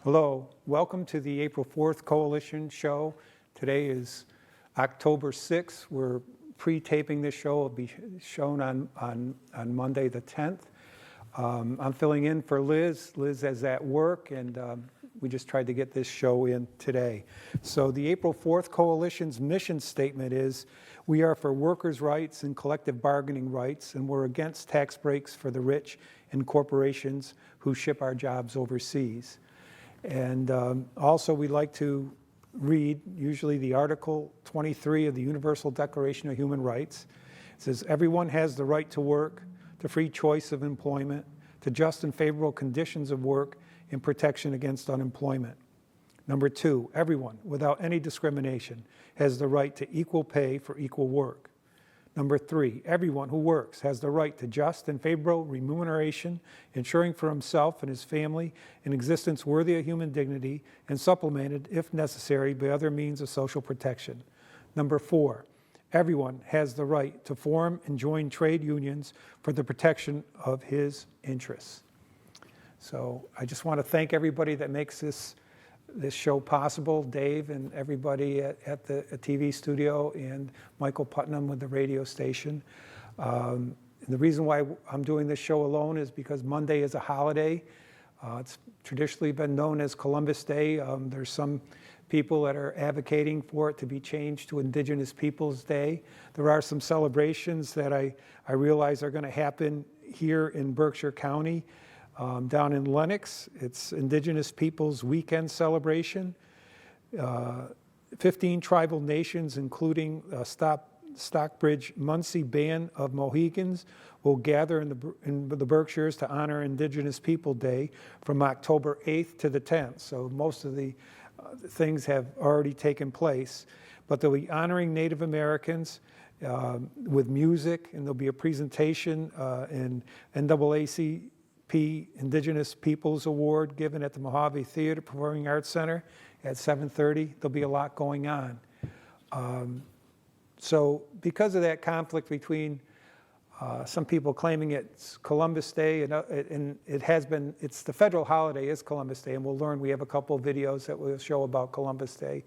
Hello, welcome to the April 4th Coalition show. Today is October 6th. We're pre-taping this show. It'll be shown on Monday the 10th. I'm filling in for Liz. Liz is at work, and we just tried to get this show in today. So the April 4th Coalition's mission statement is, we are for workers' rights and collective bargaining rights, and we're against tax breaks for the rich and corporations who ship our jobs overseas. And also we'd like to read usually the Article 23 of the Universal Declaration of Human Rights. It says, everyone has the right to work, to free choice of employment, to just and favorable conditions of work, and protection against unemployment. Number 2, everyone, without any discrimination, has the right to equal pay for equal work. Number 3, everyone who works has the right to just and favorable remuneration, ensuring for himself and his family an existence worthy of human dignity and supplemented, if necessary, by other means of social protection. Number 4, everyone has the right to form and join trade unions for the protection of his interests. So I just want to thank everybody that makes this show possible, Dave and everybody at the TV studio, and Michael Putnam with the radio station. And the reason why I'm doing this show alone is because Monday is a holiday. It's traditionally been known as Columbus Day. There's some people that are advocating for it to be changed to Indigenous Peoples Day. There are some celebrations that I realize are going to happen here in Berkshire County. Down in Lenox, it's Indigenous Peoples Weekend celebration. 15 tribal nations, including Stockbridge Munsee Band of Mohegans, will gather in the Berkshires to honor Indigenous People Day from October 8th to the 10th. So most of the things have already taken place. But they'll be honoring Native Americans with music, and there'll be a presentation in NAACP Indigenous Peoples Award given at the Mojave Theater Performing Arts Center at 7:30. There'll be a lot going on. So because of that conflict between some people claiming it's Columbus Day and it's the federal holiday is Columbus Day, and we'll learn, we have a couple of videos that we'll show about Columbus Day.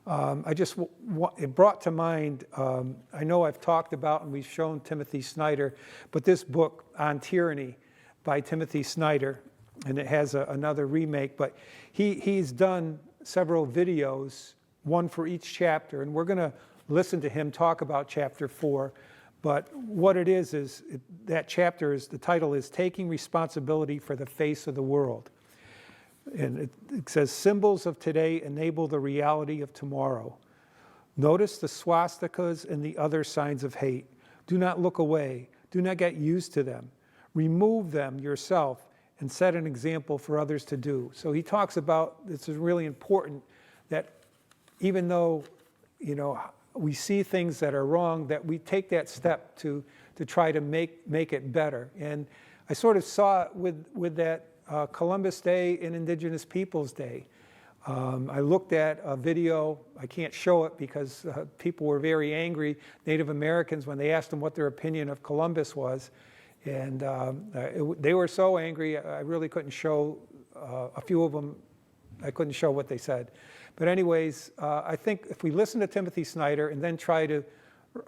It brought to mind, I know I've talked about and we've shown Timothy Snyder, but this book On Tyranny by Timothy Snyder, and it has another remake, but he's done several videos, one for each chapter, and we're going to listen to him talk about chapter 4. But what it is that chapter the title is Taking Responsibility for the Face of the World. And it says, symbols of today enable the reality of tomorrow. Notice the swastikas and the other signs of hate. Do not look away. Do not get used to them. Remove them yourself and set an example for others to do. So he talks about, this is really important, that even though, we see things that are wrong, that we take that step to try to make it better. And I sort of saw it with that Columbus Day and Indigenous Peoples Day. I looked at a video, I can't show it because people were very angry, Native Americans, when they asked them what their opinion of Columbus was. And they were so angry, I really couldn't show a few of them. I couldn't show what they said. But anyways, I think if we listen to Timothy Snyder and then try to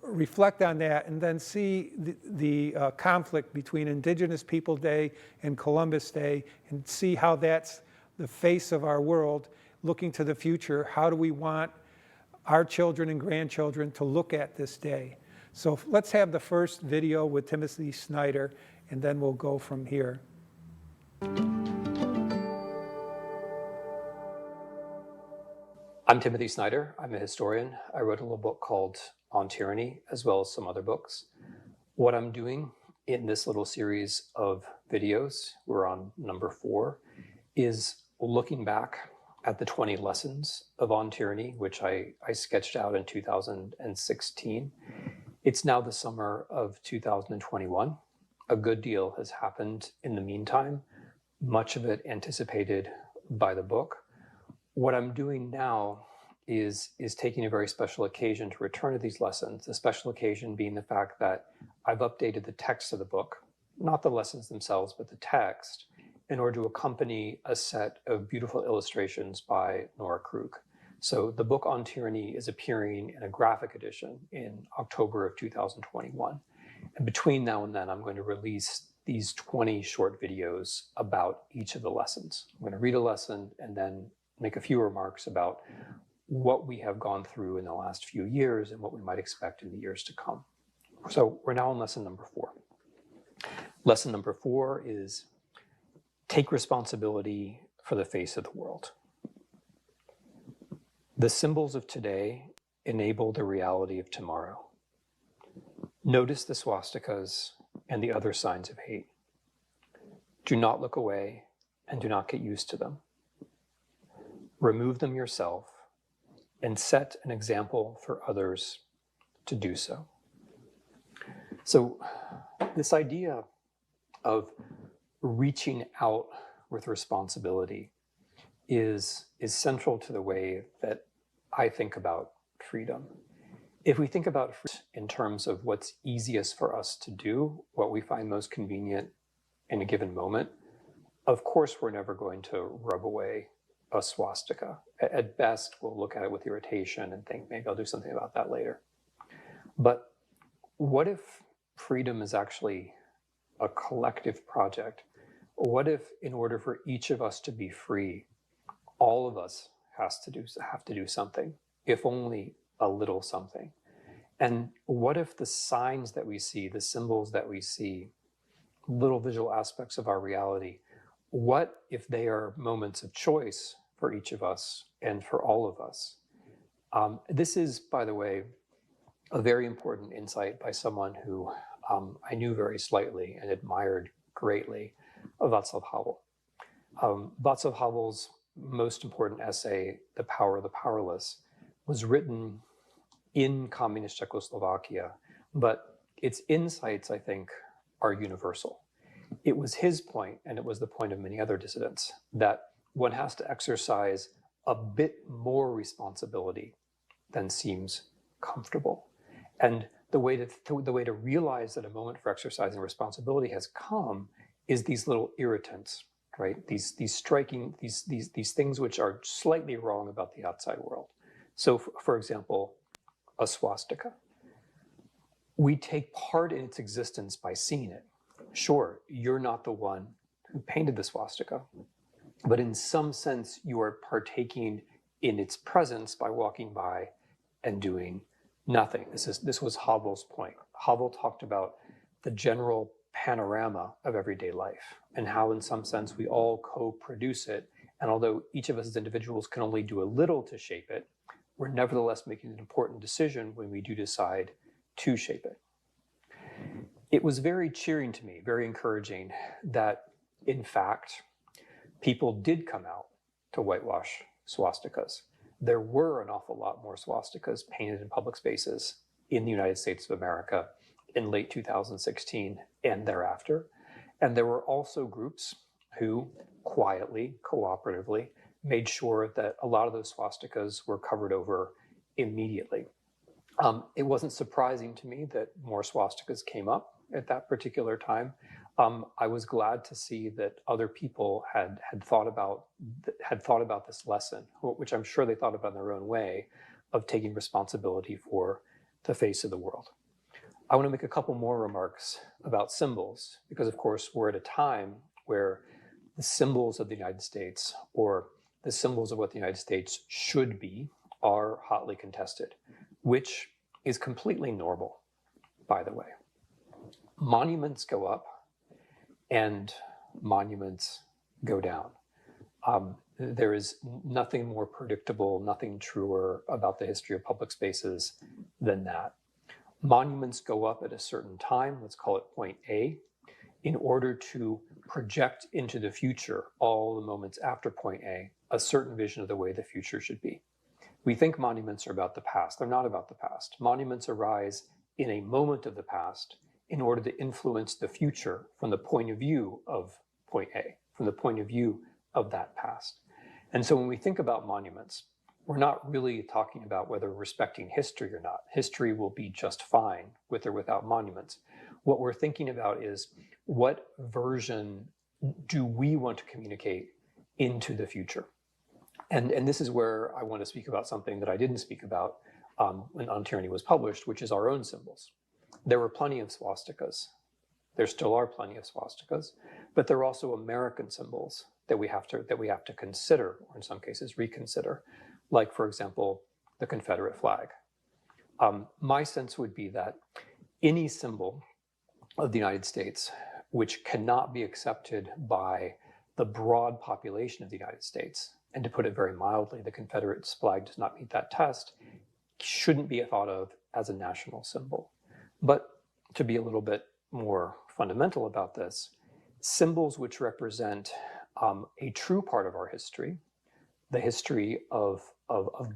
reflect on that and then see the conflict between Indigenous People Day and Columbus Day and see how that's the face of our world, looking to the future, how do we want our children and grandchildren to look at this day? So let's have the first video with Timothy Snyder, and then we'll go from here. I'm Timothy Snyder. I'm a historian. I wrote a little book called On Tyranny, as well as some other books. What I'm doing in this little series of videos, we're on number 4, is looking back at the 20 lessons of On Tyranny, which I sketched out in 2016. It's now the summer of 2021. A good deal has happened in the meantime, much of it anticipated by the book. What I'm doing now is taking a very special occasion to return to these lessons, the special occasion being the fact that I've updated the text of the book, not the lessons themselves, but the text, in order to accompany a set of beautiful illustrations by Nora Krug. So the book On Tyranny is appearing in a graphic edition in October of 2021. And between now and then, I'm going to release these 20 short videos about each of the lessons. I'm going to read a lesson and then make a few remarks about what we have gone through in the last few years and what we might expect in the years to come. So we're now on lesson number 4. Lesson number 4 is take responsibility for the face of the world. The symbols of today enable the reality of tomorrow. Notice the swastikas and the other signs of hate. Do not look away and do not get used to them. Remove them yourself and set an example for others to do so. So this idea of reaching out with responsibility is central to the way that I think about freedom. If we think about freedom in terms of what's easiest for us to do, what we find most convenient in a given moment, of course we're never going to rub away a swastika. At best, we'll look at it with irritation and think, maybe I'll do something about that later. But what if freedom is actually a collective project? What if, in order for each of us to be free, all of us have to do something, if only a little something? And what if the signs that we see, the symbols that we see, little visual aspects of our reality, what if they are moments of choice for each of us and for all of us? This is, by the way, a very important insight by someone who I knew very slightly and admired greatly, Václav Havel. Václav Havel's most important essay, The Power of the Powerless, was written in communist Czechoslovakia, but its insights, I think, are universal. It was his point, and it was the point of many other dissidents, that one has to exercise a bit more responsibility than seems comfortable. And the way to realize that a moment for exercising responsibility has come is these little irritants, right? These things which are slightly wrong about the outside world. So, for example, a swastika. We take part in its existence by seeing it. Sure, you're not the one who painted the swastika, but in some sense, you are partaking in its presence by walking by and doing nothing. This was Havel's point. Havel talked about the general panorama of everyday life and how, in some sense, we all co-produce it. And although each of us as individuals can only do a little to shape it, we're nevertheless making an important decision when we do decide to shape it. It was very cheering to me, very encouraging that, in fact, people did come out to whitewash swastikas. There were an awful lot more swastikas painted in public spaces in the United States of America in late 2016 and thereafter. And there were also groups who quietly, cooperatively, made sure that a lot of those swastikas were covered over immediately. It wasn't surprising to me that more swastikas came up at that particular time. I was glad to see that other people had thought about this lesson, which I'm sure they thought about in their own way, of taking responsibility for the face of the world. I want to make a couple more remarks about symbols, because of course we're at a time where the symbols of the United States, or the symbols of what the United States should be, are hotly contested, which is completely normal, by the way. Monuments go up and monuments go down. There is nothing more predictable, nothing truer about the history of public spaces than that. Monuments go up at a certain time, let's call it point A, in order to project into the future, all the moments after point A, a certain vision of the way the future should be. We think monuments are about the past. They're not about the past. Monuments arise in a moment of the past in order to influence the future from the point of view of point A, from the point of view of that past. And so when we think about monuments, we're not really talking about whether we're respecting history or not. History will be just fine with or without monuments. What we're thinking about is what version do we want to communicate into the future? And this is where I want to speak about something that I didn't speak about when On Tyranny was published, which is our own symbols. There were plenty of swastikas. There still are plenty of swastikas, but there are also American symbols that we have to consider, or in some cases reconsider, like, for example, the Confederate flag. My sense would be that any symbol of the United States which cannot be accepted by the broad population of the United States, and to put it very mildly, the Confederate flag does not meet that test, shouldn't be thought of as a national symbol. But to be a little bit more fundamental about this, symbols which represent a true part of our history, the history of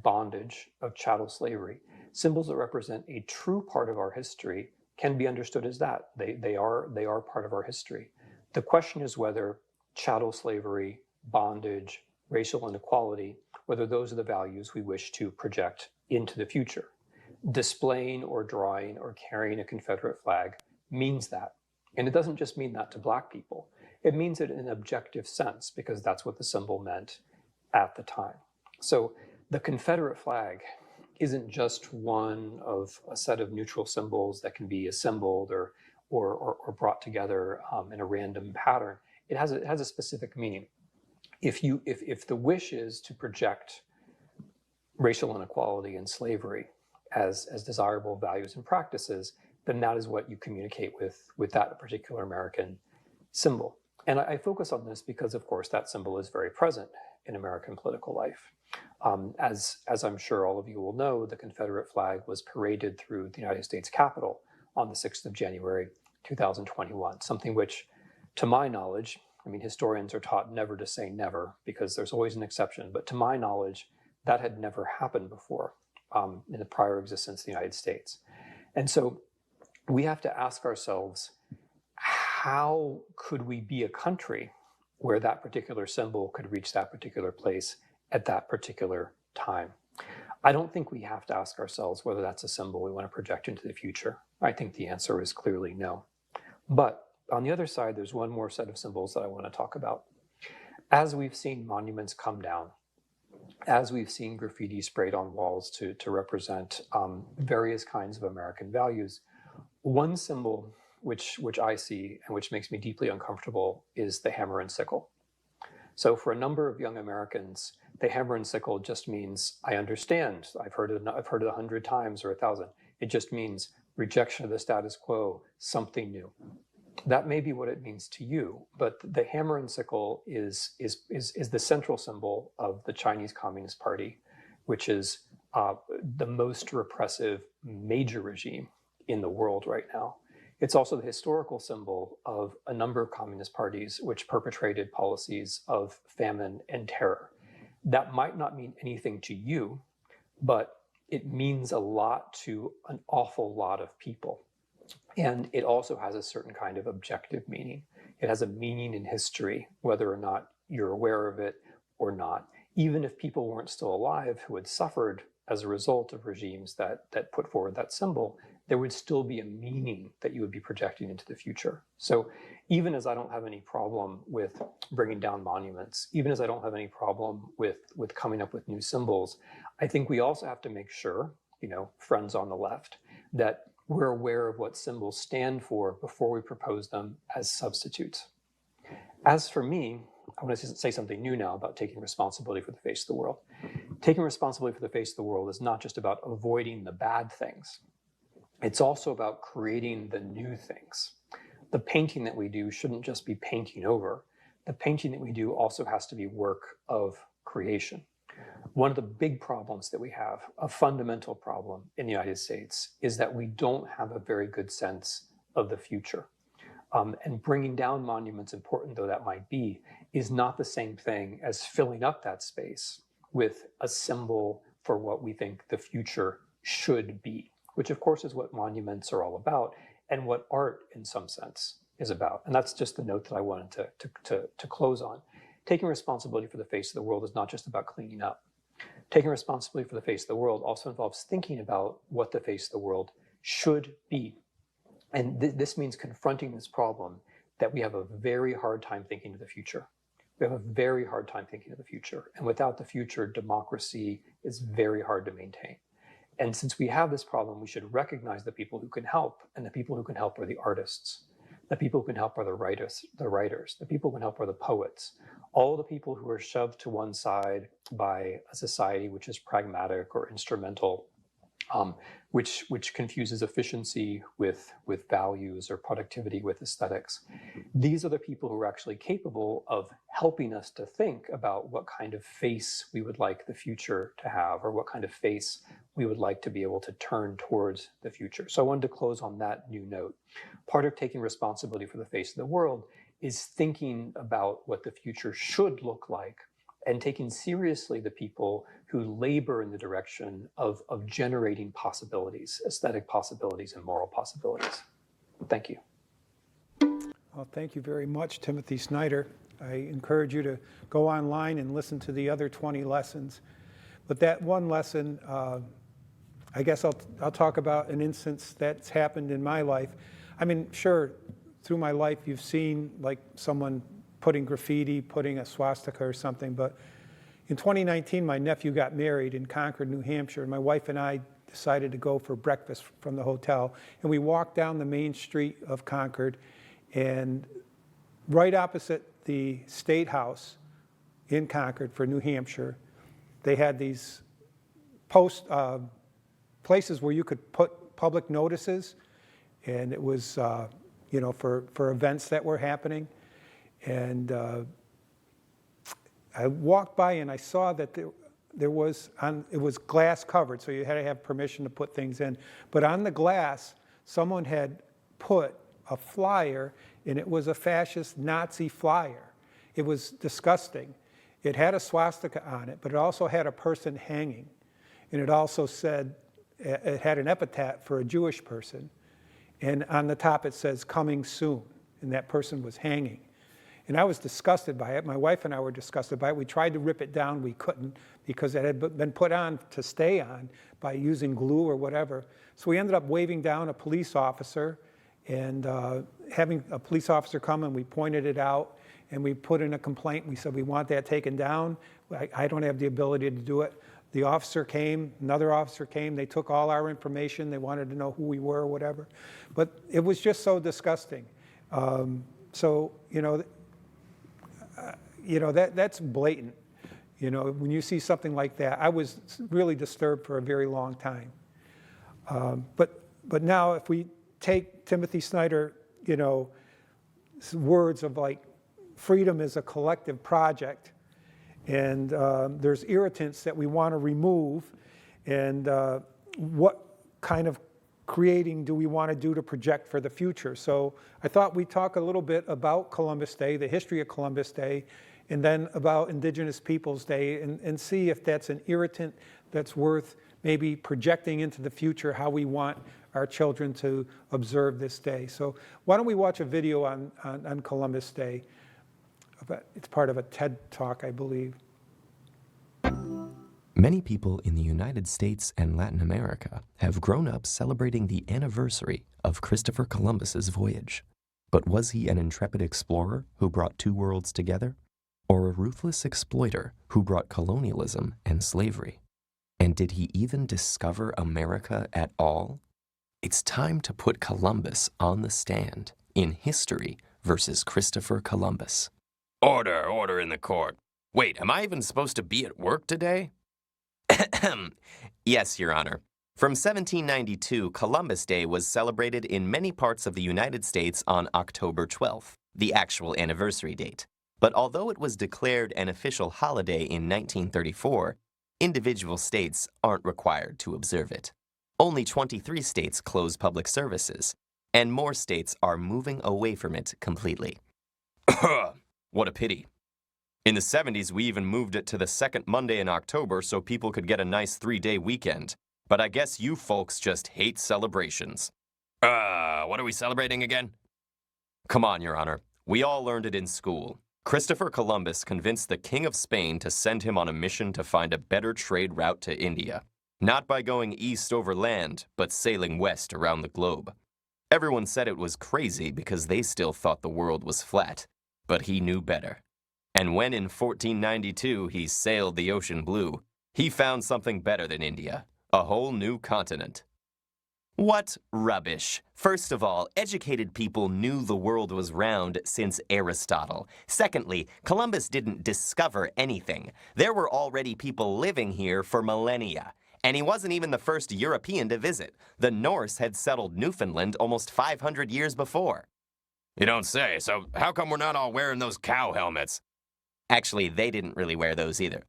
bondage, of chattel slavery, symbols that represent a true part of our history can be understood as that. They are part of our history. The question is whether chattel slavery, bondage, racial inequality, whether those are the values we wish to project into the future. Displaying or drawing or carrying a Confederate flag means that. And it doesn't just mean that to Black people. It means it in an objective sense, because that's what the symbol meant at the time. So the Confederate flag isn't just one of a set of neutral symbols that can be assembled or brought together in a random pattern. It has a specific meaning. If the wish is to project racial inequality and slavery as desirable values and practices, then that is what you communicate with that particular American symbol. And I focus on this because, of course, that symbol is very present in American political life. As I'm sure all of you will know, the Confederate flag was paraded through the United States Capitol on the 6th of January, 2021, something which, to my knowledge, I mean, historians are taught never to say never because there's always an exception, but to my knowledge, that had never happened before in the prior existence of the United States. And so we have to ask ourselves, how could we be a country where that particular symbol could reach that particular place at that particular time? I don't think we have to ask ourselves whether that's a symbol we want to project into the future. I think the answer is clearly no. But on the other side, there's one more set of symbols that I want to talk about. As we've seen monuments come down, as we've seen graffiti sprayed on walls to represent various kinds of American values, one symbol which I see and which makes me deeply uncomfortable is the hammer and sickle. So for a number of young Americans, the hammer and sickle just means, I understand, I've heard it 100 times or 1,000. It just means rejection of the status quo, something new. That may be what it means to you, but the hammer and sickle is the central symbol of the Chinese Communist Party, which is the most repressive major regime in the world right now. It's also the historical symbol of a number of communist parties which perpetrated policies of famine and terror. That might not mean anything to you, but it means a lot to an awful lot of people. And it also has a certain kind of objective meaning. It has a meaning in history, whether or not you're aware of it or not. Even if people weren't still alive who had suffered as a result of regimes that put forward that symbol, there would still be a meaning that you would be projecting into the future. So even as I don't have any problem with bringing down monuments, even as I don't have any problem with coming up with new symbols, I think we also have to make sure, friends on the left, that we're aware of what symbols stand for before we propose them as substitutes. As for me, I want to say something new now about taking responsibility for the face of the world. Taking responsibility for the face of the world is not just about avoiding the bad things. It's also about creating the new things. The painting that we do shouldn't just be painting over. The painting that we do also has to be work of creation. One of the big problems that we have, a fundamental problem in the United States, is that we don't have a very good sense of the future. And bringing down monuments, important though that might be, is not the same thing as filling up that space with a symbol for what we think the future should be, which of course is what monuments are all about and what art in some sense is about. And that's just the note that I wanted to close on. Taking responsibility for the face of the world is not just about cleaning up. Taking responsibility for the face of the world also involves thinking about what the face of the world should be. And this means confronting this problem that we have a very hard time thinking of the future. We have a very hard time thinking of the future. And without the future, democracy is very hard to maintain. And since we have this problem, we should recognize the people who can help. And the people who can help are the artists. The people who can help are the writers. The people who can help are the poets. All the people who are shoved to one side by a society which is pragmatic or instrumental, which confuses efficiency with values or productivity with aesthetics. These are the people who are actually capable of helping us to think about what kind of face we would like the future to have, or what kind of face we would like to be able to turn towards the future. So I wanted to close on that new note. Part of taking responsibility for the face of the world is thinking about what the future should look like, and taking seriously the people who labor in the direction of generating possibilities, aesthetic possibilities and moral possibilities. Thank you. Well, thank you very much, Timothy Snyder. I encourage you to go online and listen to the other 20 lessons. But that one lesson, I guess I'll talk about an instance that's happened in my life. I mean, sure, through my life you've seen like someone putting graffiti, putting a swastika or something, but in 2019 my nephew got married in Concord, New Hampshire, and my wife and I decided to go for breakfast from the hotel, and we walked down the main street of Concord, and right opposite the State House in Concord for New Hampshire, they had these places where you could put public notices, and it was for events that were happening. And I walked by and I saw that it was glass covered, so you had to have permission to put things in. But on the glass, someone had put a flyer, and it was a fascist Nazi flyer. It was disgusting. It had a swastika on it, but it also had a person hanging. And it also said, it had an epitaph for a Jewish person. And on the top it says, "Coming soon." And that person was hanging. And I was disgusted by it. My wife and I were disgusted by it. We tried to rip it down. We couldn't, because it had been put on to stay on by using glue or whatever. So we ended up waving down a police officer and having a police officer come, and we pointed it out, and we put in a complaint. We said, we want that taken down. I don't have the ability to do it. The officer came, another officer came. They took all our information. They wanted to know who we were or whatever. But it was just so disgusting. That's blatant. When you see something like that, I was really disturbed for a very long time. But now if we take Timothy Snyder, words of like, freedom is a collective project, and there's irritants that we want to remove, and what kind of creating do we want to do to project for the future? So I thought we'd talk a little bit about Columbus Day, the history of Columbus Day, and then about Indigenous Peoples Day, and see if that's an irritant that's worth maybe projecting into the future how we want our children to observe this day. So why don't we watch a video on Columbus Day? It's part of a TED Talk, I believe. Many people in the United States and Latin America have grown up celebrating the anniversary of Christopher Columbus's voyage. But was he an intrepid explorer who brought two worlds together? Or a ruthless exploiter who brought colonialism and slavery? And did he even discover America at all? It's time to put Columbus on the stand in History versus Christopher Columbus. Order in the court. Wait, am I even supposed to be at work today? Yes, Your Honor. From 1792, Columbus Day was celebrated in many parts of the United States on October 12th, the actual anniversary date. But although it was declared an official holiday in 1934, individual states aren't required to observe it. Only 23 states close public services, and more states are moving away from it completely. What a pity. In the 70s, we even moved it to the second Monday in October so people could get a nice 3-day weekend. But I guess you folks just hate celebrations. What are we celebrating again? Come on, Your Honor. We all learned it in school. Christopher Columbus convinced the King of Spain to send him on a mission to find a better trade route to India. Not by going east over land, but sailing west around the globe. Everyone said it was crazy because they still thought the world was flat, but he knew better. And when in 1492 he sailed the ocean blue, he found something better than India, a whole new continent. What rubbish. First of all, educated people knew the world was round since Aristotle. Secondly, Columbus didn't discover anything. There were already people living here for millennia. And he wasn't even the first European to visit. The Norse had settled Newfoundland almost 500 years before. You don't say, so how come we're not all wearing those cow helmets? Actually, they didn't really wear those either.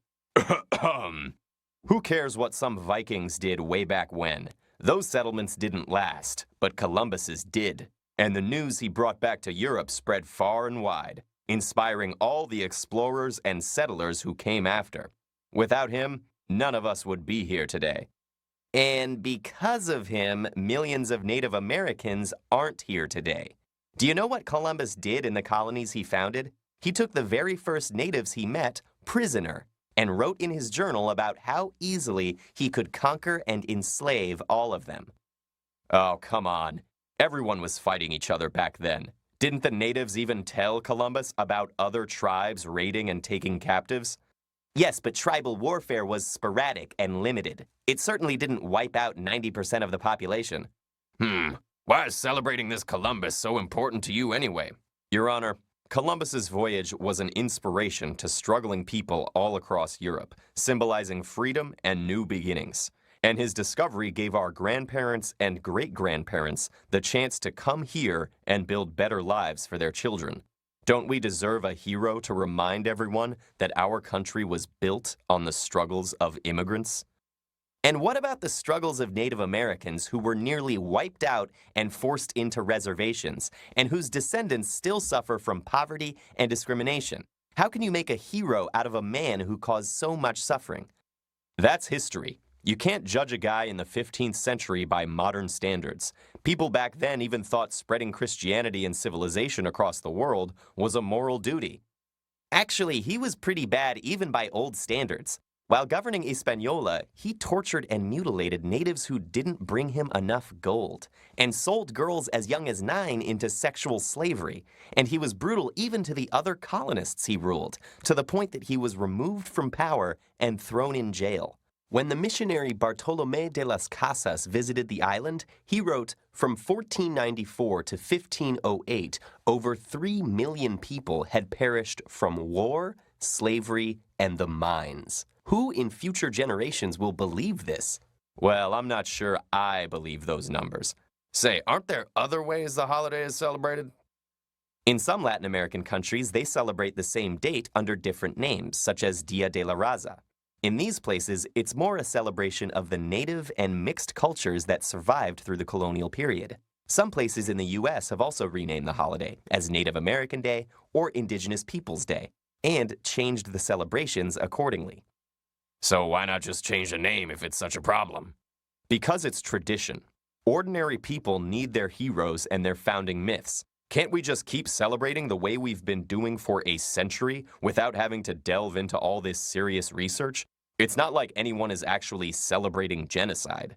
Who cares what some Vikings did way back when? Those settlements didn't last, but Columbus's did. And the news he brought back to Europe spread far and wide, inspiring all the explorers and settlers who came after. Without him, none of us would be here today. And because of him, millions of Native Americans aren't here today. Do you know what Columbus did in the colonies he founded? He took the very first natives he met prisoner and wrote in his journal about how easily he could conquer and enslave all of them. Oh, come on. Everyone was fighting each other back then. Didn't the natives even tell Columbus about other tribes raiding and taking captives? Yes, but tribal warfare was sporadic and limited. It certainly didn't wipe out 90% of the population. Why is celebrating this Columbus so important to you anyway? Your Honor, Columbus's voyage was an inspiration to struggling people all across Europe, symbolizing freedom and new beginnings. And his discovery gave our grandparents and great-grandparents the chance to come here and build better lives for their children. Don't we deserve a hero to remind everyone that our country was built on the struggles of immigrants? And what about the struggles of Native Americans who were nearly wiped out and forced into reservations, and whose descendants still suffer from poverty and discrimination? How can you make a hero out of a man who caused so much suffering? That's history. You can't judge a guy in the 15th century by modern standards. People back then even thought spreading Christianity and civilization across the world was a moral duty. Actually, he was pretty bad even by old standards. While governing Hispaniola, he tortured and mutilated natives who didn't bring him enough gold, and sold girls as young as 9 into sexual slavery. And he was brutal even to the other colonists he ruled, to the point that he was removed from power and thrown in jail. When the missionary Bartolomé de las Casas visited the island, he wrote, from 1494 to 1508, over 3 million people had perished from war, slavery, and the mines. Who in future generations will believe this? Well, I'm not sure I believe those numbers. Say, aren't there other ways the holiday is celebrated? In some Latin American countries, they celebrate the same date under different names, such as Dia de la Raza. In these places, it's more a celebration of the native and mixed cultures that survived through the colonial period. Some places in the U.S. have also renamed the holiday as Native American Day or Indigenous Peoples Day, and changed the celebrations accordingly. So why not just change the name if it's such a problem? Because it's tradition. Ordinary people need their heroes and their founding myths. Can't we just keep celebrating the way we've been doing for a century without having to delve into all this serious research? It's not like anyone is actually celebrating genocide.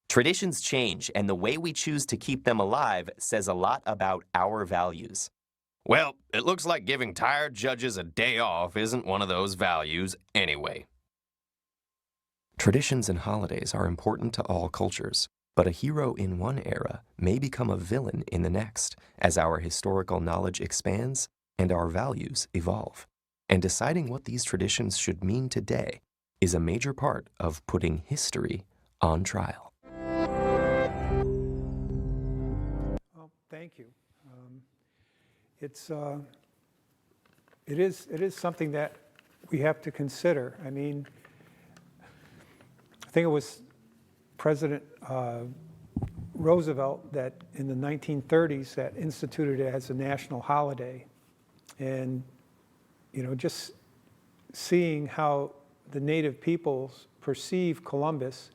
Traditions change, and the way we choose to keep them alive says a lot about our values. Well, it looks like giving tired judges a day off isn't one of those values anyway. Traditions and holidays are important to all cultures, but a hero in one era may become a villain in the next as our historical knowledge expands and our values evolve. And deciding what these traditions should mean today is a major part of putting history on trial. Well, thank you. It is something that we have to consider. I mean, I think it was President Roosevelt that in the 1930s that instituted it as a national holiday. And, you know, just seeing how the native peoples perceive Columbus,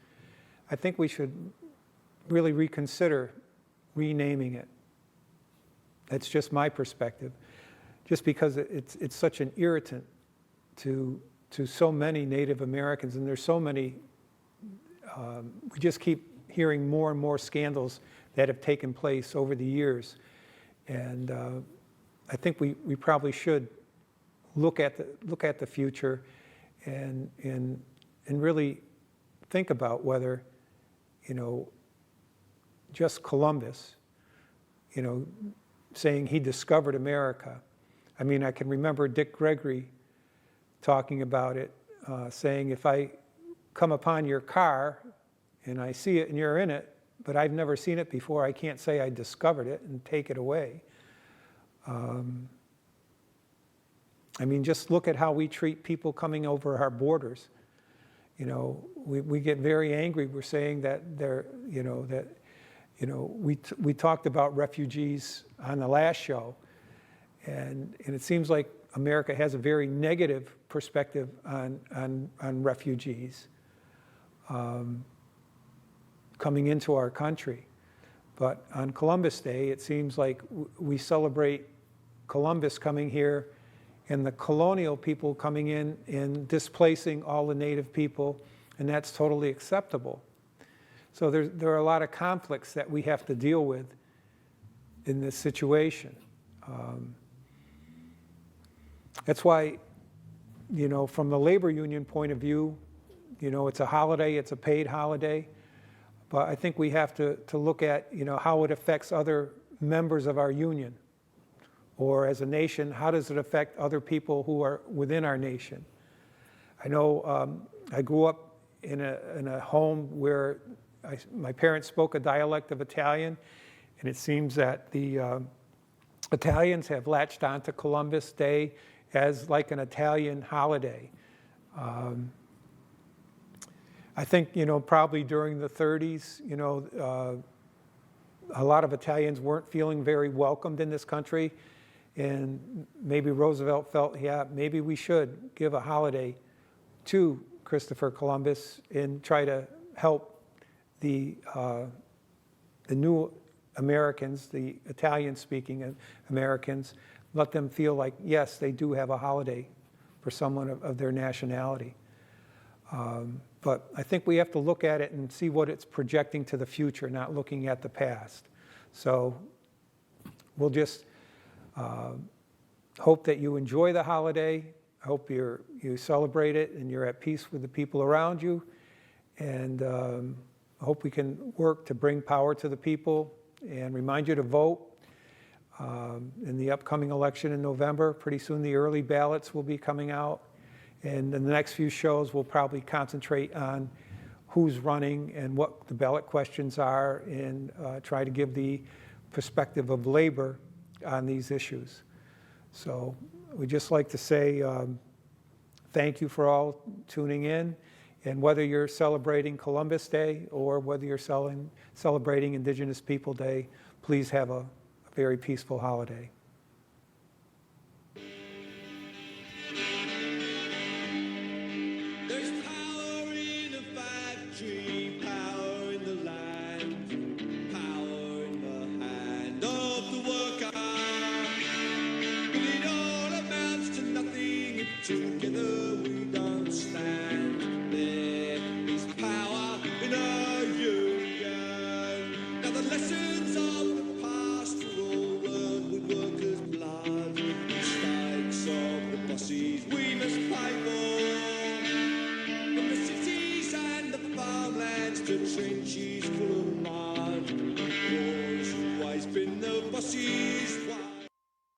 I think we should really reconsider renaming it. That's just my perspective. Just because it's such an irritant to so many Native Americans, and there's so many, we just keep hearing more and more scandals that have taken place over the years. And I think we probably should look at the future and really think about whether, just Columbus, saying he discovered America. I mean, I can remember Dick Gregory talking about it, saying, if I come upon your car and I see it and you're in it, but I've never seen it before, I can't say I discovered it and take it away. I mean, just look at how we treat people coming over our borders. We get very angry. We're saying that we talked about refugees on the last show, and it seems like America has a very negative perspective on refugees coming into our country. But on Columbus Day, it seems like we celebrate Columbus coming here and the colonial people coming in and displacing all the native people, and that's totally acceptable. So there are a lot of conflicts that we have to deal with in this situation. That's why, from the labor union point of view, it's a holiday, it's a paid holiday, but I think we have to look at, how it affects other members of our union. Or as a nation, how does it affect other people who are within our nation? I know I grew up in a home where my parents spoke a dialect of Italian, and it seems that the Italians have latched onto Columbus Day as like an Italian holiday. I think, probably during the 30s, a lot of Italians weren't feeling very welcomed in this country. And maybe Roosevelt felt, yeah, maybe we should give a holiday to Christopher Columbus and try to help the new Americans, the Italian-speaking Americans, let them feel like, yes, they do have a holiday for someone of their nationality. But I think we have to look at it and see what it's projecting to the future, not looking at the past. So we'll just hope that you enjoy the holiday. I hope you celebrate it and you're at peace with the people around you. And I hope we can work to bring power to the people and remind you to vote in the upcoming election in November. Pretty soon the early ballots will be coming out. And in the next few shows, we'll probably concentrate on who's running and what the ballot questions are, and try to give the perspective of labor on these issues. So we'd just like to say thank you for all tuning in. And whether you're celebrating Columbus Day or whether you're celebrating Indigenous People Day, please have a very peaceful holiday. There's power in the factory, power in the land, power in the hand of the worker. But it all amounts to nothing if together we don't stand. There is power in our union. Now the lessons of the past were all learned with workers' blood. Mistakes of the bosses we must pay for. From the cities and the farmlands to trenches for